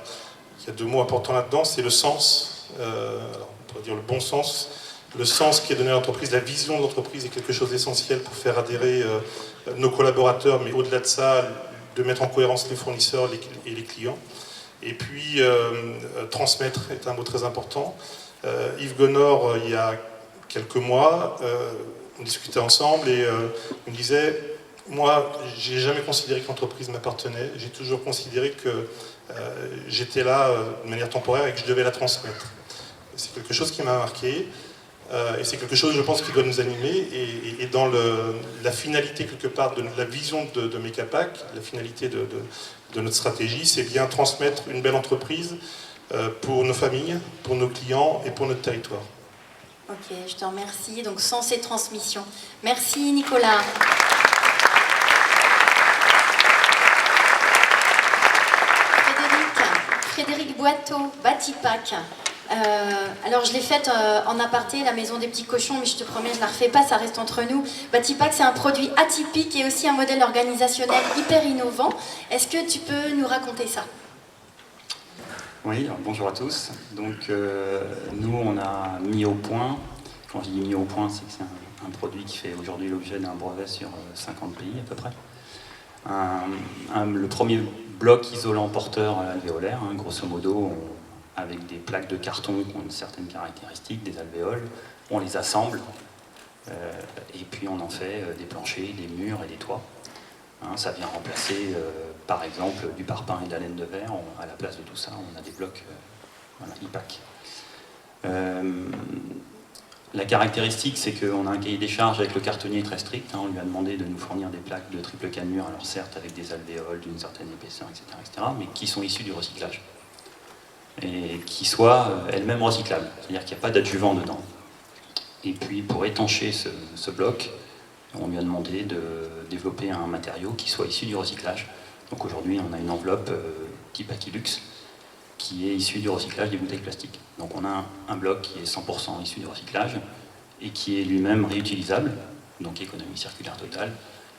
il y a deux mots importants là-dedans, c'est le sens, alors, on pourrait dire le bon sens, le sens qui est donné à l'entreprise, la vision de l'entreprise est quelque chose d'essentiel pour faire adhérer nos collaborateurs, mais au-delà de ça, de mettre en cohérence les fournisseurs et les clients. Et puis, transmettre est un mot très important. Yves Gonor, il y a quelques mois, on discutait ensemble et il me disait, moi, j'ai jamais considéré que l'entreprise m'appartenait, j'ai toujours considéré que j'étais là de manière temporaire et que je devais la transmettre. C'est quelque chose qui m'a marqué. Et c'est quelque chose, je pense, qui doit nous animer. Et dans la finalité, quelque part, de la vision de Mecapac, la finalité de notre stratégie, c'est bien transmettre une belle entreprise pour nos familles, pour nos clients et pour notre territoire. Ok, je te remercie. Donc, sens et transmission. Merci, Nicolas. Frédéric Boiteau, Batipac. Alors je l'ai faite en aparté, la maison des petits cochons, mais je te promets, je ne la refais pas, ça reste entre nous. Batipac, c'est un produit atypique et aussi un modèle organisationnel hyper innovant. Est-ce que tu peux nous raconter ça? Oui, alors bonjour à tous. Donc nous, on a mis au point, quand je dis mis au point, c'est que c'est un produit qui fait aujourd'hui l'objet d'un brevet sur 50 pays à peu près. Le premier bloc isolant porteur alvéolaire, hein, grosso modo, avec des plaques de carton qui ont une certaine caractéristique, des alvéoles, on les assemble et puis on en fait des planchers, des murs et des toits. Hein, ça vient remplacer par exemple du parpaing et de la laine de verre. À la place de tout ça, on a des blocs IPAC. La caractéristique, c'est qu'on a un cahier des charges avec le cartonnier très strict. Hein, on lui a demandé de nous fournir des plaques de triple cannelure, alors certes avec des alvéoles d'une certaine épaisseur, etc., mais qui sont issues du recyclage. Et qui soient elles-mêmes recyclables, c'est-à-dire qu'il n'y a pas d'adjuvant dedans. Et puis pour étancher ce bloc, on lui a demandé de développer un matériau qui soit issu du recyclage. Donc aujourd'hui, on a une enveloppe type Aquilux qui est issue du recyclage des bouteilles plastiques. Donc on a un bloc qui est 100% issu du recyclage et qui est lui-même réutilisable, donc économie circulaire totale.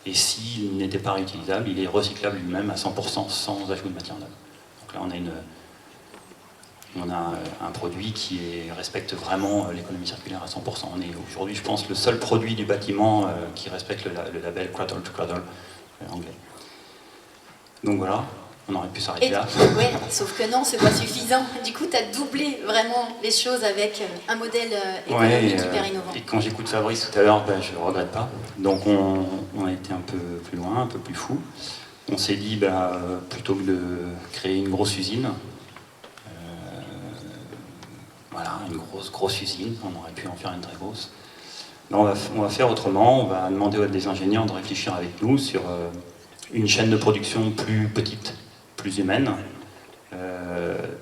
Et s'il n'était pas réutilisable, il est recyclable lui-même à 100% sans ajout de matière neuve. Donc là, on a un produit qui respecte vraiment l'économie circulaire à 100%. On est aujourd'hui, je pense, le seul produit du bâtiment qui respecte le label Cradle to Cradle anglais. Donc voilà. On aurait pu s'arrêter là. Oui, sauf que non, c'est pas suffisant. Du coup, tu as doublé vraiment les choses avec un modèle économique hyper innovant. Et quand j'écoute Fabrice tout à l'heure, je ne regrette pas. Donc on a été un peu plus loin, un peu plus fou. On s'est dit, plutôt que de créer une grosse usine, voilà, une grosse usine, on aurait pu en faire une très grosse. Là, on va faire autrement, on va demander à des ingénieurs de réfléchir avec nous sur une chaîne de production plus petite, plus humaine,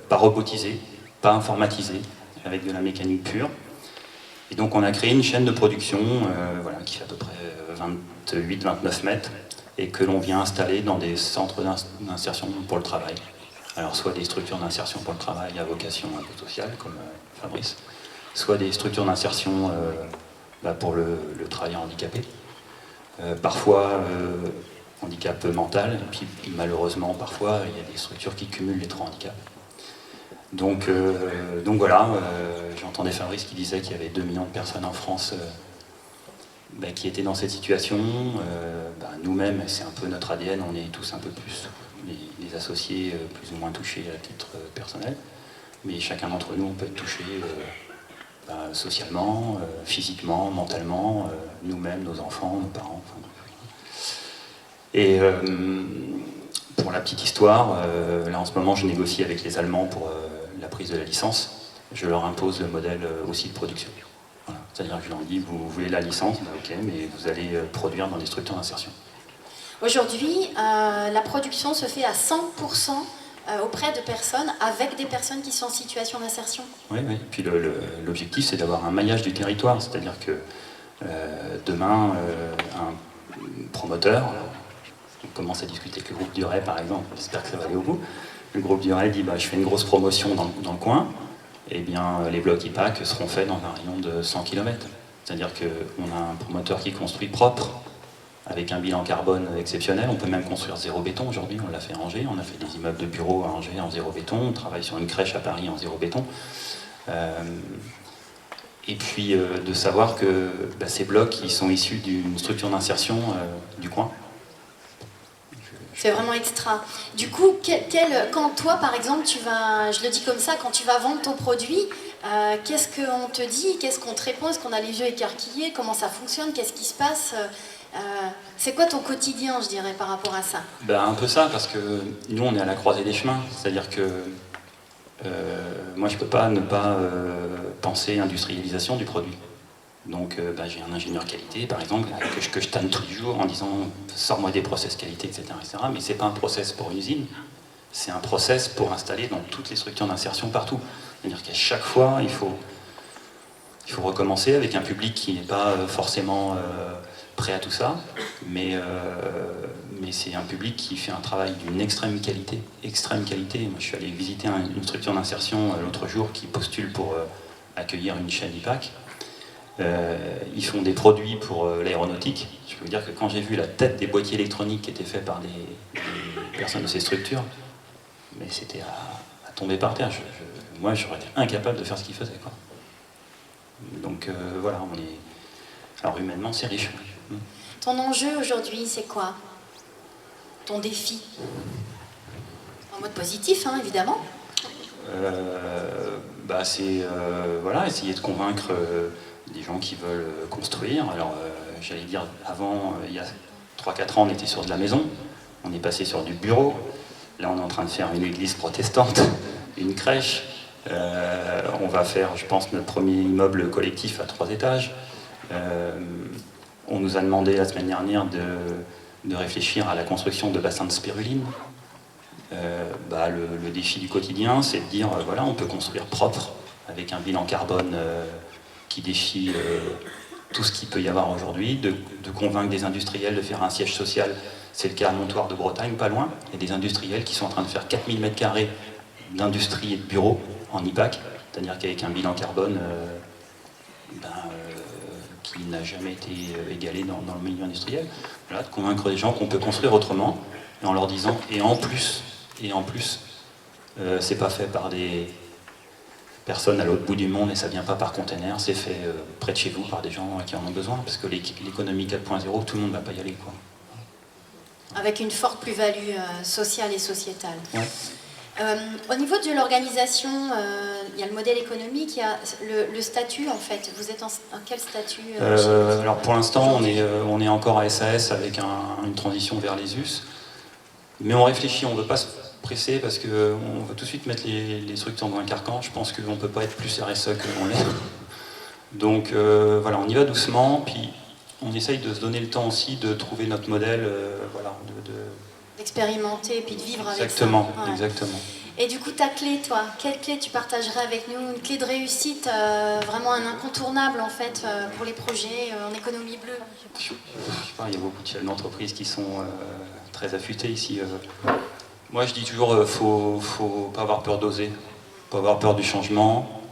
pas robotisée, pas informatisée, avec de la mécanique pure. Et donc on a créé une chaîne de production qui fait à peu près 28-29 mètres et que l'on vient installer dans des centres d'insertion pour le travail. Alors soit des structures d'insertion pour le travail à vocation un peu sociale, comme Fabrice, soit des structures d'insertion pour le travailleur handicapé. Parfois handicap mental, et puis malheureusement parfois il y a des structures qui cumulent les trois handicaps. Donc voilà, j'entendais Fabrice qui disait qu'il y avait 2 millions de personnes en France qui étaient dans cette situation. Nous-mêmes, c'est un peu notre ADN, on est tous un peu plus les associés plus ou moins touchés à titre personnel, mais chacun d'entre nous on peut être touché socialement, physiquement, mentalement, nous-mêmes, nos enfants, nos parents. Et pour la petite histoire, là en ce moment je négocie avec les Allemands pour la prise de la licence. Je leur impose le modèle aussi de production. Voilà. C'est-à-dire que je leur dis, vous voulez la licence, ok, mais vous allez produire dans des structures d'insertion. Aujourd'hui, la production se fait à 100% auprès de personnes, avec des personnes qui sont en situation d'insertion. Oui, oui. Puis l'objectif, c'est d'avoir un maillage du territoire. C'est-à-dire que demain, un promoteur, on commence à discuter avec le groupe du Ray, par exemple, j'espère que ça va aller au bout. Le groupe du Ray dit, je fais une grosse promotion dans le coin, et bien les blocs IPAC seront faits dans un rayon de 100 km. C'est-à-dire qu'on a un promoteur qui construit propre, avec un bilan carbone exceptionnel. On peut même construire zéro béton aujourd'hui, on l'a fait à Angers, on a fait des immeubles de bureaux à Angers en zéro béton, on travaille sur une crèche à Paris en zéro béton. Et puis de savoir que ces blocs ils sont issus d'une structure d'insertion du coin. C'est vraiment extra. Du coup, quand toi, par exemple, je le dis comme ça, quand tu vas vendre ton produit, qu'est-ce qu'on te dit, qu'est-ce qu'on te répond, est-ce qu'on a les yeux écarquillés, comment ça fonctionne, qu'est-ce qui se passe c'est quoi ton quotidien, je dirais, par rapport à ça? Un peu ça, parce que nous, on est à la croisée des chemins. C'est-à-dire que moi, je ne peux pas ne pas penser industrialisation du produit. Donc, j'ai un ingénieur qualité, par exemple, que je tanne tous les jours en disant « sors-moi des process qualité, etc. etc. » Mais ce n'est pas un process pour une usine, c'est un process pour installer dans toutes les structures d'insertion partout. C'est-à-dire qu'à chaque fois, il faut recommencer avec un public qui n'est pas forcément prêt à tout ça, mais c'est un public qui fait un travail d'une extrême qualité. Moi, je suis allé visiter une structure d'insertion l'autre jour qui postule pour accueillir une chaîne IPAC. Ils font des produits pour l'aéronautique. Je peux vous dire que quand j'ai vu la tête des boîtiers électroniques qui étaient faits par des personnes de ces structures, mais c'était à tomber par terre. Moi, j'aurais été incapable de faire ce qu'ils faisaient, quoi. Donc voilà, alors humainement, c'est riche. Ton enjeu aujourd'hui, c'est quoi? Ton défi? En mode positif, hein, évidemment. C'est essayer de convaincre des gens qui veulent construire. Alors, j'allais dire, avant, il y a 3-4 ans, on était sur de la maison. On est passé sur du bureau. Là, on est en train de faire une église protestante, une crèche. On va faire, je pense, notre premier immeuble collectif à 3 étages. On nous a demandé la semaine dernière de réfléchir à la construction de bassins de spiruline. Le défi du quotidien, c'est de dire, on peut construire propre, avec un bilan carbone qui défie tout ce qu'il peut y avoir aujourd'hui, de convaincre des industriels de faire un siège social. C'est le cas à Montoire de Bretagne, pas loin. Il y a des industriels qui sont en train de faire 4000 m² d'industrie et de bureaux en IPAC, c'est-à-dire qu'avec un bilan carbone qui n'a jamais été égalé dans le milieu industriel. Voilà, de convaincre les gens qu'on peut construire autrement, et en leur disant, et en plus, c'est pas fait par des personnes à l'autre bout du monde et ça vient pas par container, c'est fait près de chez vous par des gens qui en ont besoin, parce que l'économie 4.0, tout le monde va pas y aller, quoi. avec une forte plus-value sociale et sociétale. Ouais. Au niveau de l'organisation, il y a le modèle économique, il y a le statut en fait. Vous êtes en quel statut Alors pour l'instant, on est encore à SAS avec une transition vers les US. Mais on réfléchit, on ne veut pas se presser parce qu'on veut tout de suite mettre les structures dans un carcan. Je pense qu'on ne peut pas être plus RSE que l'on l'est. Donc voilà, on y va doucement, puis on essaye de se donner le temps aussi de trouver notre modèle, voilà, d'expérimenter et puis de vivre avec ça. Exactement, Ouais. exactement. Et du coup, ta clé, toi, quelle clé tu partagerais avec nous? Une clé de réussite, vraiment un incontournable en fait pour les projets en économie bleue. Je sais pas, il y a beaucoup de chefs d'entreprise qui sont très affûtés ici. Moi, je dis toujours, faut pas avoir peur d'oser, pas avoir peur du changement.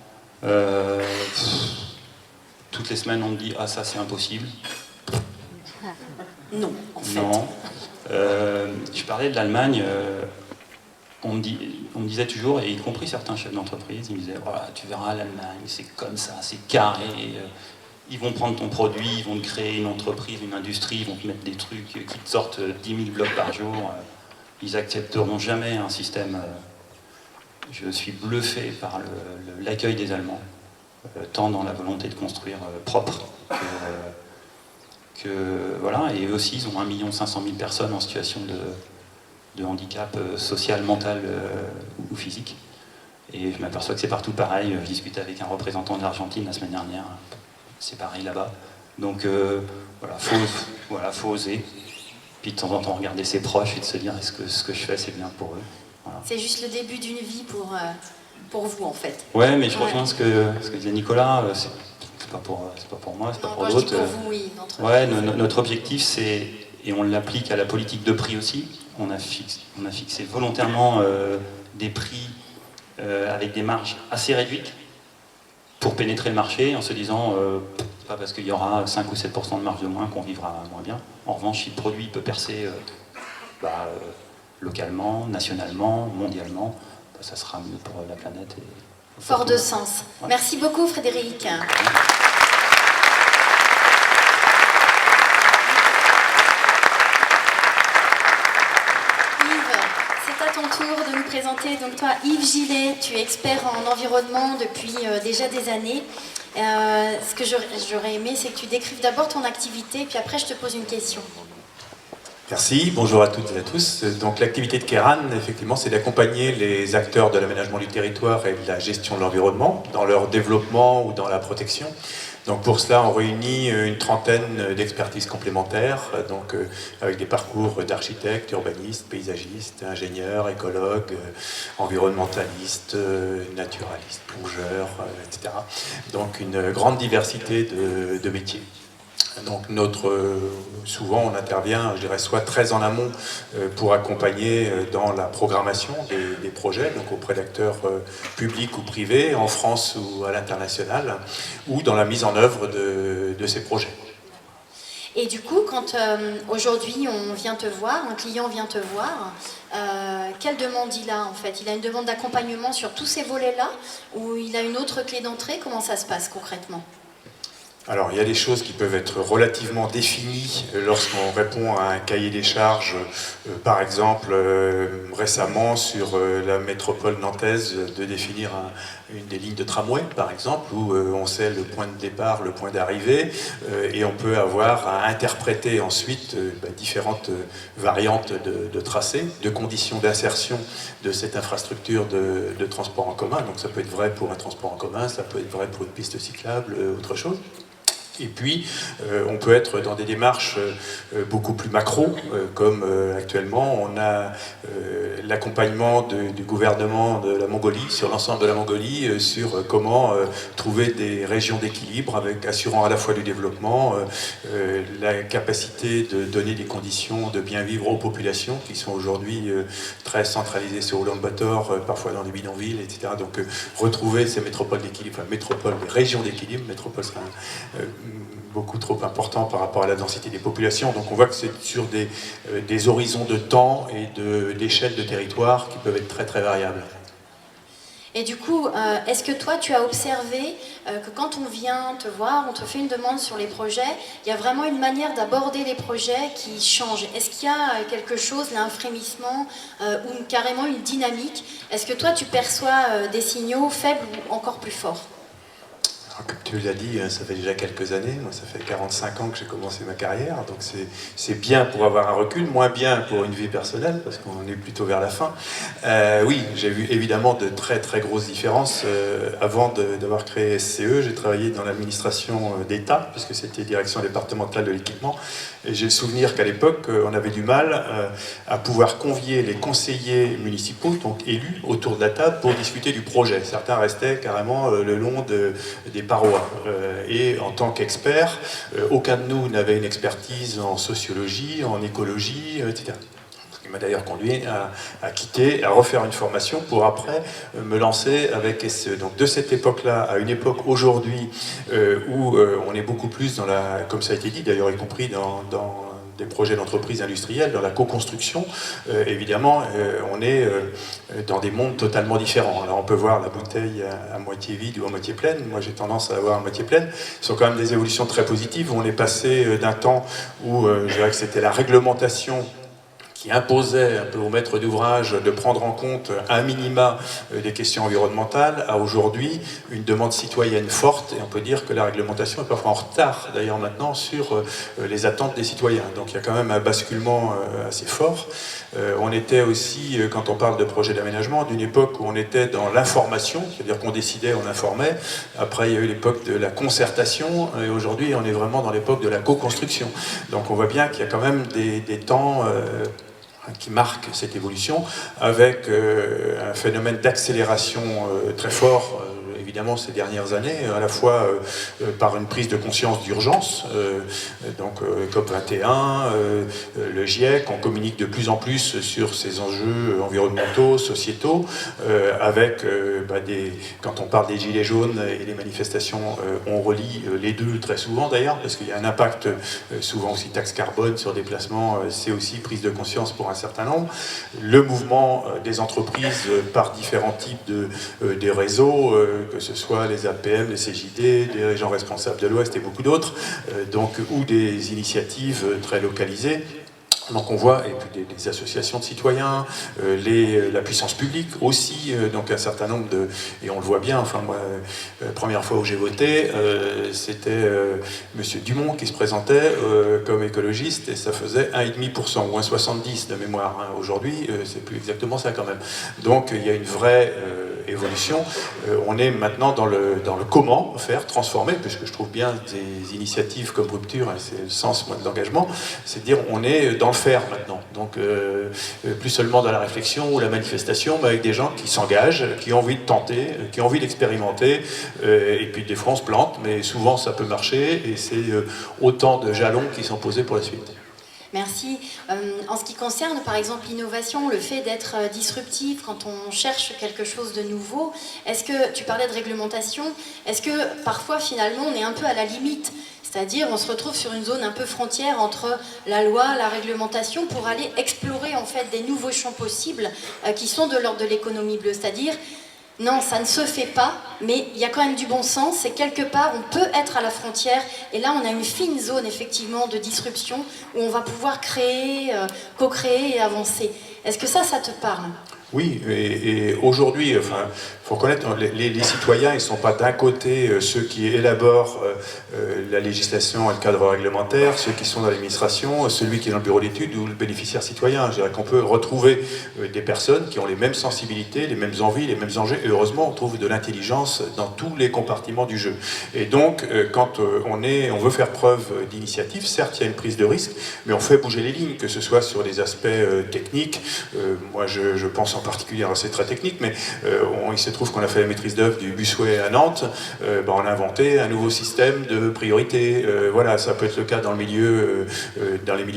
Toutes les semaines, on me dit, ah ça c'est impossible. Non, en fait. Non. Je parlais de l'Allemagne. On me disait toujours, et y compris certains chefs d'entreprise, ils me disaient, voilà, tu verras l'Allemagne, c'est comme ça, c'est carré. Ils vont prendre ton produit, ils vont te créer une entreprise, une industrie, ils vont te mettre des trucs qui te sortent 10 000 blocs par jour. Ils accepteront jamais un système. Je suis bluffé par l'accueil des Allemands, tant dans la volonté de construire propre que voilà. Et eux aussi, ils ont 1 500 000 personnes en situation de handicap social, mental ou physique. Et je m'aperçois que c'est partout pareil. Je discutais avec un représentant de l'Argentine la semaine dernière. C'est pareil là-bas. Donc voilà, faut oser. Puis de temps en temps regarder ses proches et de se dire est-ce que ce que je fais c'est bien pour eux. Voilà. C'est juste le début d'une vie pour vous en fait. Ouais, mais je rejoins ce que disait Nicolas. C'est pas pour moi, c'est pas pour d'autres. Pour vous, oui. Ouais, notre objectif c'est, et on l'applique à la politique de prix aussi. On a fixé volontairement des prix avec des marges assez réduites pour pénétrer le marché en se disant pas parce qu'il y aura 5 ou 7% de marge de moins qu'on vivra moins bien. En revanche, si le produit peut percer localement, nationalement, mondialement, ça sera mieux pour la planète. Fort de sens. Ouais. Merci beaucoup Frédéric. Ton tour de nous présenter. Donc toi, Yves Gillet, tu es expert en environnement depuis déjà des années. Ce que j'aurais aimé, c'est que tu décrives d'abord ton activité, puis après je te pose une question. Merci, bonjour à toutes et à tous. Donc l'activité de Kairan, effectivement, c'est d'accompagner les acteurs de l'aménagement du territoire et de la gestion de l'environnement dans leur développement ou dans la protection. Donc pour cela, on réunit une trentaine d'expertises complémentaires, donc avec des parcours d'architectes, urbanistes, paysagistes, ingénieurs, écologues, environnementalistes, naturalistes, plongeurs, etc. Donc une grande diversité de métiers. Donc souvent on intervient, je dirais, soit très en amont pour accompagner dans la programmation des projets, donc auprès d'acteurs publics ou privés, en France ou à l'international, ou dans la mise en œuvre de ces projets. Et du coup, quand aujourd'hui on vient te voir, un client vient te voir, quelle demande il a en fait? Il a une demande d'accompagnement sur tous ces volets-là, ou il a une autre clé d'entrée? Comment ça se passe concrètement? Alors, il y a des choses qui peuvent être relativement définies lorsqu'on répond à un cahier des charges, par exemple, récemment sur la métropole nantaise, de définir une des lignes de tramway, par exemple, où on sait le point de départ, le point d'arrivée, et on peut avoir à interpréter ensuite différentes variantes de tracés, de conditions d'insertion de cette infrastructure de transport en commun. Donc ça peut être vrai pour un transport en commun, ça peut être vrai pour une piste cyclable, autre chose. Et puis, on peut être dans des démarches beaucoup plus macro, comme actuellement, on a l'accompagnement du gouvernement de la Mongolie, sur l'ensemble de la Mongolie, sur comment trouver des régions d'équilibre, avec assurant à la fois du développement, la capacité de donner des conditions de bien vivre aux populations, qui sont aujourd'hui très centralisées sur Ulaanbaatar, parfois dans des bidonvilles, etc. Donc, retrouver ces métropoles d'équilibre, enfin métropoles, les régions d'équilibre, métropole sera beaucoup trop important par rapport à la densité des populations. Donc on voit que c'est sur des horizons de temps et d'échelle de territoire qui peuvent être très très variables. Et du coup, est-ce que toi, tu as observé que quand on vient te voir, on te fait une demande sur les projets, il y a vraiment une manière d'aborder les projets qui change? Est-ce qu'il y a quelque chose, là, un frémissement ou carrément une dynamique? Est-ce que toi, tu perçois des signaux faibles ou encore plus forts? Alors, comme tu l'as dit, ça fait déjà quelques années, moi ça fait 45 ans que j'ai commencé ma carrière, donc c'est bien pour avoir un recul, moins bien pour une vie personnelle, parce qu'on est plutôt vers la fin. Oui, j'ai vu évidemment de très très grosses différences. Avant d'avoir créé SCE, j'ai travaillé dans l'administration d'État, puisque c'était direction départementale de l'équipement, et j'ai le souvenir qu'à l'époque, on avait du mal à pouvoir convier les conseillers municipaux, donc élus, autour de la table pour discuter du projet. Certains restaient carrément le long des parois. Et en tant qu'expert, aucun de nous n'avait une expertise en sociologie, en écologie, etc. Ce qui m'a d'ailleurs conduit à quitter, à refaire une formation pour après me lancer avec SCE. Donc de cette époque-là à une époque aujourd'hui où on est beaucoup plus dans la, comme ça a été dit d'ailleurs, y compris dans des projets d'entreprise industrielle, dans la co-construction, évidemment, on est dans des mondes totalement différents. Alors on peut voir la bouteille à moitié vide ou à moitié pleine. Moi j'ai tendance à la voir à moitié pleine. Ce sont quand même des évolutions très positives. On est passé d'un temps où je dirais que c'était la réglementation qui imposait un peu aux maîtres d'ouvrage de prendre en compte un minima des questions environnementales, à aujourd'hui une demande citoyenne forte, et on peut dire que la réglementation est parfois en retard d'ailleurs maintenant sur les attentes des citoyens. Donc il y a quand même un basculement assez fort. On était aussi, quand on parle de projet d'aménagement, d'une époque où on était dans l'information, c'est-à-dire qu'on décidait, on informait. Après il y a eu l'époque de la concertation, et aujourd'hui on est vraiment dans l'époque de la co-construction. Donc on voit bien qu'il y a quand même des temps qui marque cette évolution, avec un phénomène d'accélération très fort, évidemment ces dernières années, à la fois par une prise de conscience d'urgence, donc COP21, le GIEC, on communique de plus en plus sur ces enjeux environnementaux, sociétaux, avec quand on parle des gilets jaunes et des manifestations, on relie les deux très souvent d'ailleurs, parce qu'il y a un impact souvent aussi taxe carbone sur déplacement, c'est aussi prise de conscience pour un certain nombre. Le mouvement des entreprises par différents types des réseaux, que ce soit les APM, les CJD, les régions responsables de l'Ouest et beaucoup d'autres, ou des initiatives très localisées. Donc on voit, et puis des associations de citoyens, la puissance publique aussi, donc un certain nombre de... Et on le voit bien, enfin moi, la première fois où j'ai voté, c'était Monsieur Dumont qui se présentait comme écologiste, et ça faisait 1,5% ou 1,70% de mémoire. Hein. Aujourd'hui, c'est plus exactement ça quand même. Donc il y a une vraie évolution. On est maintenant dans le comment faire, transformer, puisque je trouve bien des initiatives comme Rupture, hein, c'est le sens moi, de l'engagement, c'est de dire on est dans le faire maintenant. Donc plus seulement dans la réflexion ou la manifestation, mais avec des gens qui s'engagent, qui ont envie de tenter, qui ont envie d'expérimenter, et puis des fois on se plante, mais souvent ça peut marcher, et c'est autant de jalons qui sont posés pour la suite. Merci. En ce qui concerne, par exemple, l'innovation, le fait d'être disruptif quand on cherche quelque chose de nouveau, est-ce que, tu parlais de réglementation, est-ce que parfois, finalement, on est un peu à la limite? C'est-à-dire, on se retrouve sur une zone un peu frontière entre la loi, la réglementation, pour aller explorer, en fait, des nouveaux champs possibles qui sont de l'ordre de l'économie bleue. C'est-à-dire, non, ça ne se fait pas, mais il y a quand même du bon sens, et quelque part, on peut être à la frontière, et là, on a une fine zone, effectivement, de disruption, où on va pouvoir créer, co-créer et avancer. Est-ce que ça te parle ? Oui, et aujourd'hui, enfin, faut reconnaître, les citoyens, ils ne sont pas d'un côté ceux qui élaborent la législation et le cadre réglementaire, ceux qui sont dans l'administration, celui qui est dans le bureau d'études ou le bénéficiaire citoyen. Je dirais qu'on peut retrouver des personnes qui ont les mêmes sensibilités, les mêmes envies, les mêmes enjeux, et heureusement, on trouve de l'intelligence dans tous les compartiments du jeu. Et donc, quand on veut faire preuve d'initiative, certes, il y a une prise de risque, mais on fait bouger les lignes, que ce soit sur des aspects techniques. Moi, je pense en particulier, alors c'est très technique, mais il se trouve qu'on a fait la maîtrise d'œuvre du busway à Nantes, on a inventé un nouveau système de priorité. Voilà, ça peut être le cas dans les milieux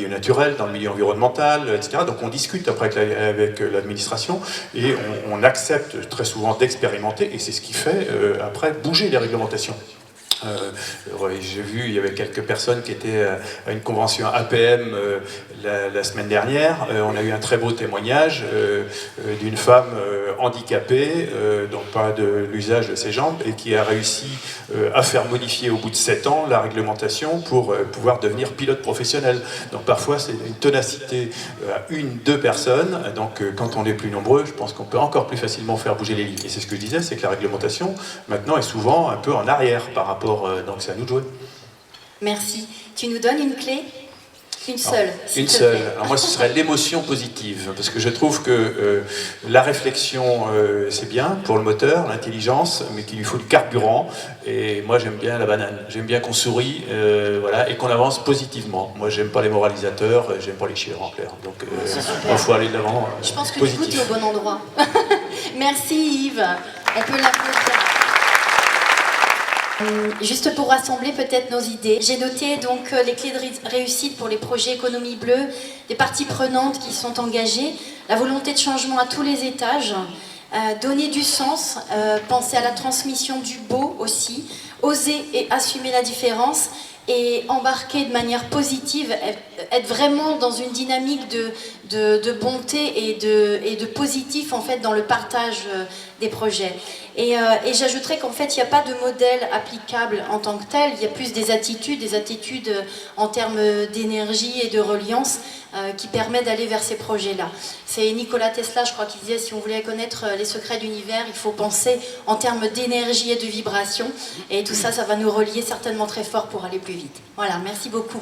naturels, dans le milieu environnemental, etc. Donc on discute après avec l'administration et on accepte très souvent d'expérimenter, et c'est ce qui fait après bouger les réglementations. J'ai vu, il y avait quelques personnes qui étaient à une convention APM la semaine dernière. On a eu un très beau témoignage d'une femme handicapée, donc pas de l'usage de ses jambes, et qui a réussi à faire modifier au bout de 7 ans la réglementation pour pouvoir devenir pilote professionnel. Donc parfois c'est une ténacité à 1-2 personnes, donc quand on est plus nombreux, je pense qu'on peut encore plus facilement faire bouger les lignes. Et c'est ce que je disais, c'est que la réglementation maintenant est souvent un peu en arrière par rapport, donc c'est à nous de jouer. Merci. Tu nous donnes une clé? Une seule. Une seule. Alors moi, ce serait l'émotion positive, parce que je trouve que la réflexion, c'est bien pour le moteur, l'intelligence, mais qu'il lui faut du carburant. Et moi, j'aime bien la banane. J'aime bien qu'on sourie, voilà, et qu'on avance positivement. Moi, j'aime pas les moralisateurs, j'aime pas les chieurs en clair. Donc, il faut aller de l'avant. Je pense que positif. du coup, tu es au bon endroit. Merci Yves. On peut l'applaudir. Juste pour rassembler peut-être nos idées, j'ai noté donc les clés de réussite pour les projets économie bleue, des parties prenantes qui sont engagées, la volonté de changement à tous les étages, donner du sens, penser à la transmission du beau aussi, oser et assumer la différence et embarquer de manière positive, être vraiment dans une dynamique de bonté et de positif en fait dans le partage des projets. Et j'ajouterais qu'en fait il n'y a pas de modèle applicable en tant que tel, il y a plus des attitudes en termes d'énergie et de reliance qui permettent d'aller vers ces projets-là. C'est Nikola Tesla, je crois, qui disait si on voulait connaître les secrets de l'univers, il faut penser en termes d'énergie et de vibration. Et tout ça, ça va nous relier certainement très fort pour aller plus vite. Voilà, merci beaucoup.